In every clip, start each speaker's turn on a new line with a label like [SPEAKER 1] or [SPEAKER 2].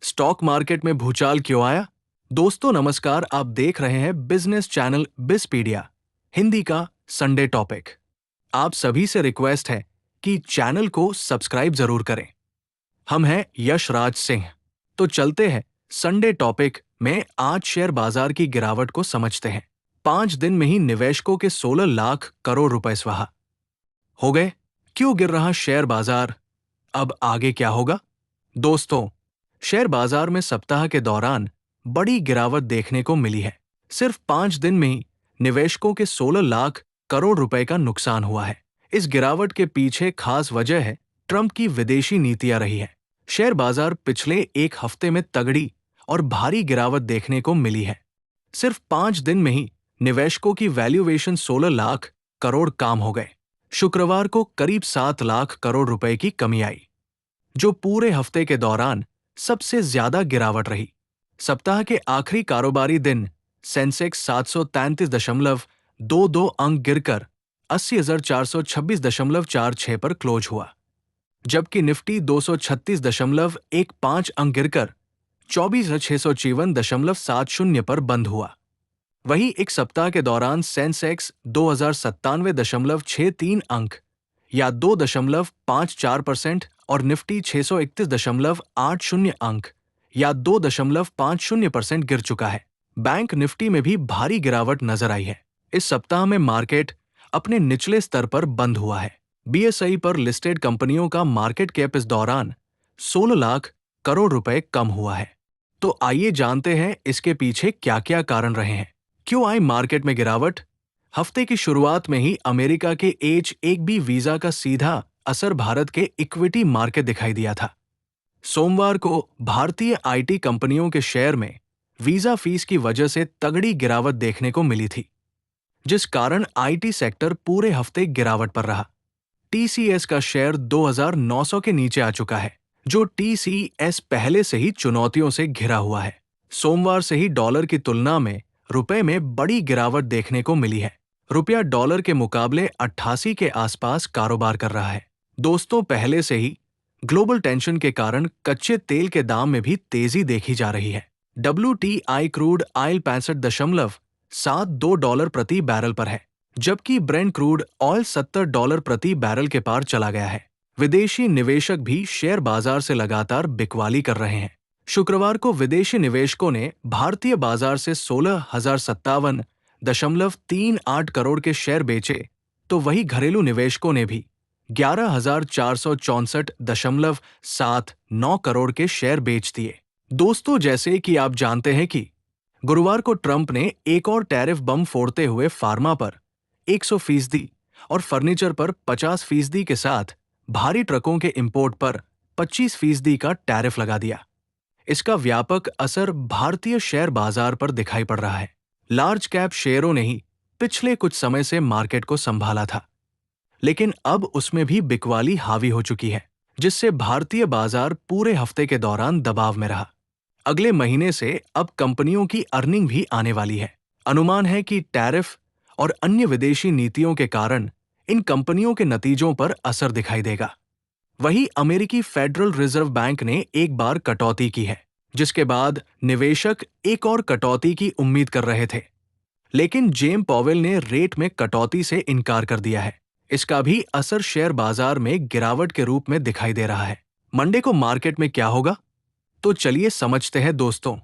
[SPEAKER 1] Stock market में भूचाल क्यों आया? दोस्तों नमस्कार, आप देख रहे हैं बिजनेस चैनल बिजपीडिया हिंदी का संडे टॉपिक। आप सभी से रिक्वेस्ट है कि चैनल को सब्सक्राइब जरूर करें। हम हैं यश राज सिंह। तो चलते हैं संडे टॉपिक में। आज शेयर बाजार की गिरावट को समझते हैं। 5 दिन में ही निवेशकों के 16 लाख करोड़ रुपए स्वाहा हो गए। क्यों गिर रहा शेयर बाजार? अब आगे क्या होगा? दोस्तों, शेयर बाजार में सप्ताह के दौरान बड़ी गिरावट देखने को मिली है। सिर्फ 5 दिन में ही निवेशकों के 16 लाख करोड़ रुपए का नुकसान हुआ है। इस गिरावट के पीछे खास वजह है ट्रंप की विदेशी नीतियां रही है। शेयर बाजार पिछले एक हफ्ते में तगड़ी और भारी गिरावट देखने को मिली है। सिर्फ 5 दिन में ही निवेशकों की वैल्यूएशन 16 लाख करोड़ काम हो गए। शुक्रवार को करीब 7 लाख करोड़ रुपए की कमी आई, जो पूरे हफ्ते के दौरान सबसे ज्यादा गिरावट रही। सप्ताह के आखिरी कारोबारी दिन सेंसेक्स 733.22 अंक गिरकर 80,426.46 पर क्लोज हुआ, जबकि निफ्टी 236.15 अंक गिरकर 24,654.70 पर बंद हुआ। वहीं एक सप्ताह के दौरान सेंसेक्स 2,097.63 अंक या 2.54% और निफ्टी 631.80 अंक या 2.50% गिर चुका है। बैंक निफ्टी में भी भारी गिरावट नजर आई है। इस सप्ताह में मार्केट अपने निचले स्तर पर बंद हुआ है। बीएसई पर लिस्टेड कंपनियों का मार्केट कैप इस दौरान 16 लाख करोड़ रुपए कम हुआ है। तो आइए जानते हैं इसके पीछे क्या क्या कारण रहे हैं। क्यों आई मार्केट में गिरावट? हफ्ते की शुरुआत में ही अमेरिका के H-1B वीजा का सीधा असर भारत के इक्विटी मार्केट दिखाई दिया था। सोमवार को भारतीय आईटी कंपनियों के शेयर में वीजा फीस की वजह से तगड़ी गिरावट देखने को मिली थी, जिस कारण आईटी सेक्टर पूरे हफ्ते गिरावट पर रहा। टीसीएस का शेयर 2,900 के नीचे आ चुका है, जो टीसीएस पहले से ही चुनौतियों से घिरा हुआ है। सोमवार से ही डॉलर की तुलना में रुपए में बड़ी गिरावट देखने को मिली है। रुपया डॉलर के मुकाबले 88 के आसपास कारोबार कर रहा है। दोस्तों, पहले से ही ग्लोबल टेंशन के कारण कच्चे तेल के दाम में भी तेजी देखी जा रही है। WTI क्रूड ऑयल 65.72 डॉलर प्रति बैरल पर है, जबकि ब्रेंट क्रूड ऑयल $70 प्रति बैरल के पार चला गया है। विदेशी निवेशक भी शेयर बाजार से लगातार बिकवाली कर रहे हैं। शुक्रवार को विदेशी निवेशकों ने भारतीय बाजार से 16,057.38 करोड़ के शेयर बेचे, तो वही घरेलू निवेशकों ने भी 11,464.79 करोड़ के शेयर बेच दिए। दोस्तों, जैसे कि आप जानते हैं कि गुरुवार को ट्रंप ने एक और टैरिफ बम फोड़ते हुए फार्मा पर 100% और फर्नीचर पर 50% के साथ भारी ट्रकों के इंपोर्ट पर 25% का टैरिफ लगा दिया। इसका व्यापक असर भारतीय शेयर बाजार पर दिखाई पड़ रहा है। लार्ज कैप शेयरों ने ही पिछले कुछ समय से मार्केट को संभाला था, लेकिन अब उसमें भी बिकवाली हावी हो चुकी है, जिससे भारतीय बाजार पूरे हफ्ते के दौरान दबाव में रहा। अगले महीने से अब कंपनियों की अर्निंग भी आने वाली है। अनुमान है कि टैरिफ और अन्य विदेशी नीतियों के कारण इन कंपनियों के नतीजों पर असर दिखाई देगा। वहीं अमेरिकी फेडरल रिजर्व बैंक ने एक बार कटौती की है, जिसके बाद निवेशक एक और कटौती की उम्मीद कर रहे थे, लेकिन जेम पॉवेल ने रेट में कटौती से इनकार कर दिया है। इसका भी असर शेयर बाजार में गिरावट के रूप में दिखाई दे रहा है। मंडे को मार्केट में क्या होगा? तो चलिए समझते हैं दोस्तों।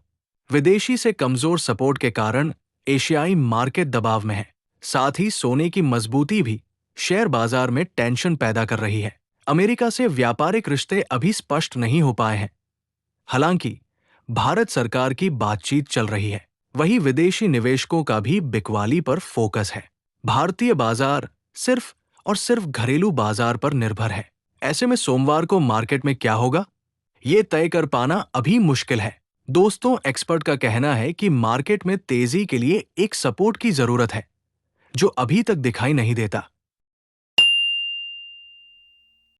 [SPEAKER 1] विदेशी से कमजोर सपोर्ट के कारण एशियाई मार्केट दबाव में है। साथ ही सोने की मजबूती भी शेयर बाजार में टेंशन पैदा कर रही है। अमेरिका से व्यापारिक रिश्ते अभी स्पष्ट नहीं हो पाए हैं, हालांकि भारत सरकार की बातचीत चल रही है। वहीं विदेशी निवेशकों का भी बिकवाली पर फोकस है। भारतीय बाजार सिर्फ और सिर्फ घरेलू बाजार पर निर्भर है। ऐसे में सोमवार को मार्केट में क्या होगा, ये तय कर पाना अभी मुश्किल है। दोस्तों, एक्सपर्ट का कहना है कि मार्केट में तेजी के लिए एक सपोर्ट की जरूरत है, जो अभी तक दिखाई नहीं देता।